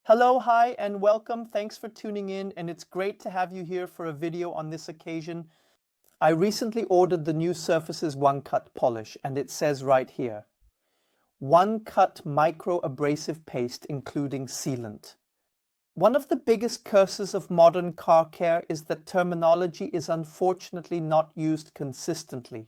Hello, hi, and welcome. Thanks for tuning in, and it's great to have you here for a video on this occasion. I recently ordered the new Surfaces One Cut polish, and it says right here, One Cut Micro Abrasive Paste including sealant. One of the biggest curses of modern car care is that terminology is unfortunately not used consistently.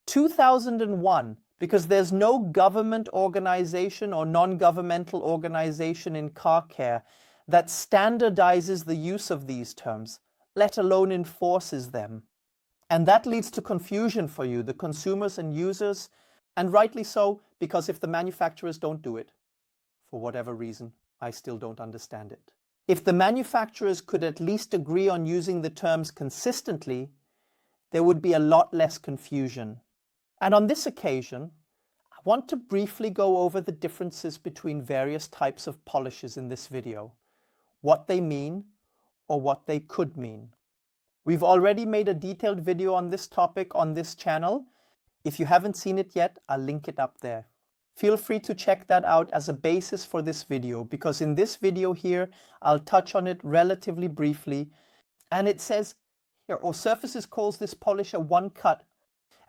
2001, because there's no government organization or non-governmental organization in car care that standardizes the use of these terms, let alone enforces them. And that leads to confusion for you, the consumers and users, and rightly so, because if the manufacturers don't do it, for whatever reason, I still don't understand it. If the manufacturers could at least agree on using the terms consistently, there would be a lot less confusion. And on this occasion, I want to briefly go over the differences between various types of polishes in this video, what they mean or what they could mean. We've already made a detailed video on this topic on this channel. If you haven't seen it yet, I'll link it up there. Feel free to check that out as a basis for this video, because in this video here, I'll touch on it relatively briefly. And it says here, or Surfaces calls this polish a one cut.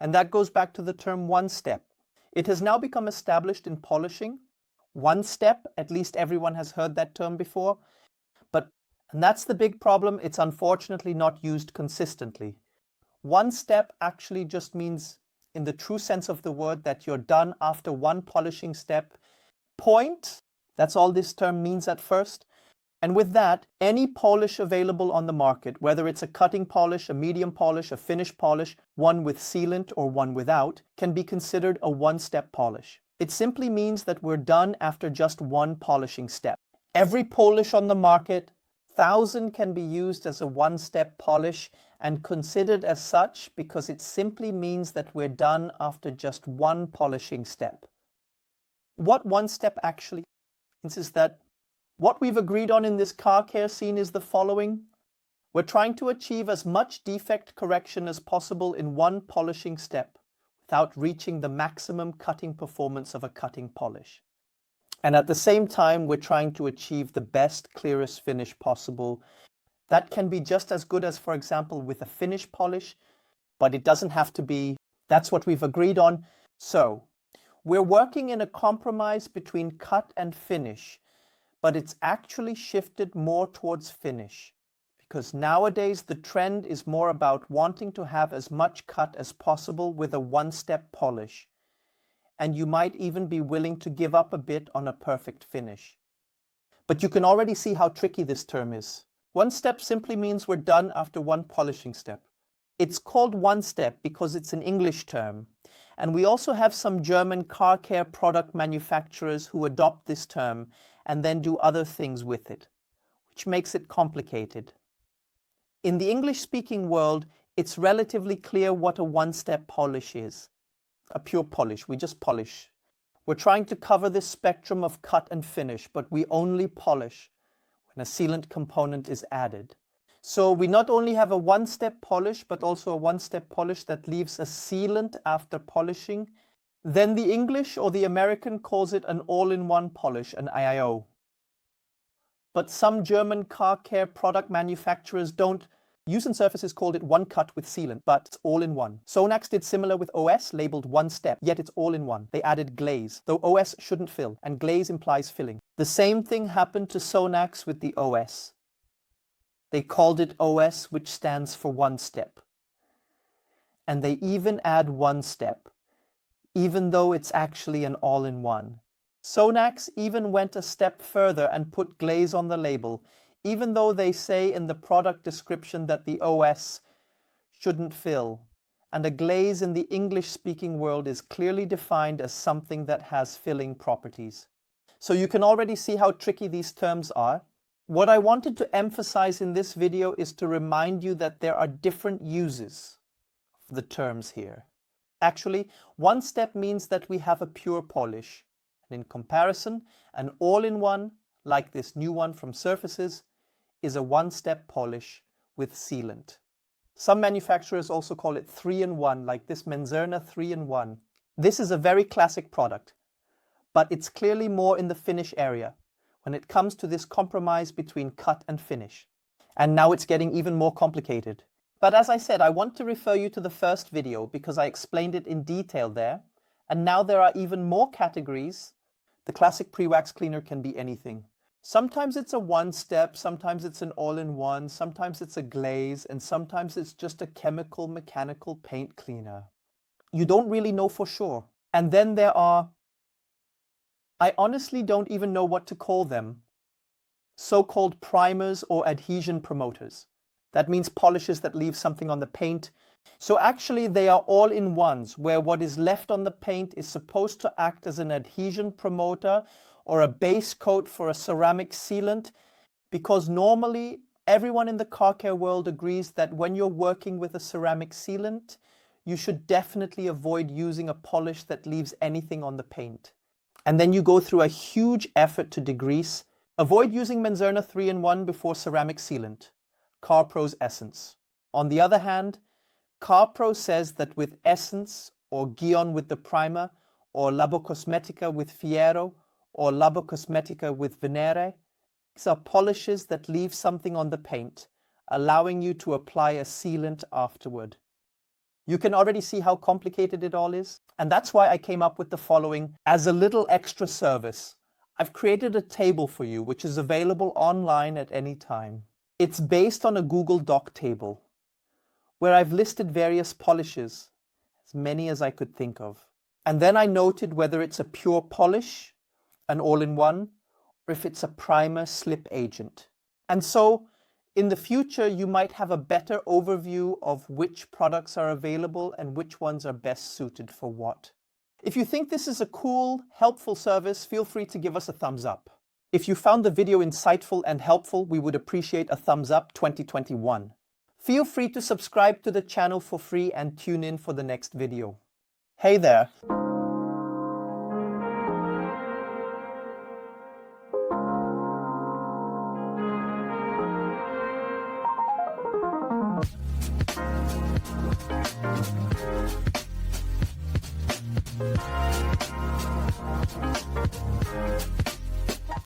And that goes back to the term one step. It has now become established in polishing. One step, at least everyone has heard that term before. And that's the big problem, it's unfortunately not used consistently. One step actually just means, in the true sense of the word, that you're done after one polishing step. Point, that's all this term means at first. And with that, any polish available on the market, whether it's a cutting polish, a medium polish, a finish polish, one with sealant or one without, can be considered a one-step polish. It simply means that we're done after just one polishing step. Every polish on the market, 1,000 can be used as a one-step polish and considered as such because it simply means that we're done after just one polishing step. What one step actually means is that what we've agreed on in this car care scene is the following. We're trying to achieve as much defect correction as possible in one polishing step without reaching the maximum cutting performance of a cutting polish. And at the same time, we're trying to achieve the best, clearest finish possible. That can be just as good as, for example, with a finish polish, but it doesn't have to be. That's what we've agreed on. So, we're working in a compromise between cut and finish, but it's actually shifted more towards finish, because nowadays the trend is more about wanting to have as much cut as possible with a one-step polish, and you might even be willing to give up a bit on a perfect finish. But you can already see how tricky this term is. One step simply means we're done after one polishing step. It's called one step because it's an English term, and we also have some German car care product manufacturers who adopt this term and then do other things with it, which makes it complicated. In the English-speaking world, it's relatively clear what a one-step polish is. A pure polish, we just polish. We're trying to cover this spectrum of cut and finish, but we only polish when a sealant component is added. So we not only have a one-step polish, but also a one-step polish that leaves a sealant after polishing. Then the English or the American calls it an all-in-one polish, an AIO. But some German car care product manufacturers don't. Use Surfaces called it one cut with sealant, but it's all-in-one. Sonax did similar with OS, labeled one step, yet it's all-in-one. They added glaze, though OS shouldn't fill, and glaze implies filling. The same thing happened to Sonax with the OS. They called it OS, which stands for one step. And they even add one step, even though it's actually an all-in-one. Sonax even went a step further and put glaze on the label, even though they say in the product description that the OS shouldn't fill. And a glaze in the English-speaking world is clearly defined as something that has filling properties. So you can already see how tricky these terms are. What I wanted to emphasize in this video is to remind you that there are different uses of the terms here. Actually, one step means that we have a pure polish. And in comparison, an all-in-one, like this new one from Surfaces, is a one-step polish with sealant. Some manufacturers also call it 3-in-1, like this Menzerner 3-in-1. This is a very classic product, but it's clearly more in the finish area. when it comes to this compromise between cut and finish. And now it's getting even more complicated. But as I said, I want to refer you to the first video because I explained it in detail there. And now there are even more categories. The classic pre-wax cleaner can be anything. Sometimes it's a one-step, sometimes it's an all-in-one, sometimes it's a glaze, and sometimes it's just a chemical mechanical paint cleaner. You don't really know for sure. And then there are, I honestly don't even know what to call them, so-called primers or adhesion promoters. That means polishes that leave something on the paint. So actually they are all-in-ones where what is left on the paint is supposed to act as an adhesion promoter or a base coat for a ceramic sealant, because normally everyone in the car care world agrees that when you're working with a ceramic sealant, you should definitely avoid using a polish that leaves anything on the paint. And then you go through a huge effort to degrease. Avoid using Menzerna 3-in-1 before ceramic sealant, CarPro's Essence. On the other hand, CarPro says that with Essence or Guion with the primer or Labo Cosmetica with Fiero or Labo Cosmetica with Venere, these are polishes that leave something on the paint, allowing you to apply a sealant afterward. You can already see how complicated it all is. And that's why I came up with the following as a little extra service. I've created a table for you, which is available online at any time. It's based on a Google Doc table, where I've listed various polishes, as many as I could think of. And then I noted whether it's a pure polish, an all-in-one, or if it's a primer slip agent. And so, in the future, you might have a better overview of which products are available and which ones are best suited for what. If you think this is a cool, helpful service, feel free to give us a thumbs up. If you found the video insightful and helpful, we would appreciate a thumbs up 2021. Feel free to subscribe to the channel for free and tune in for the next video. Hey there!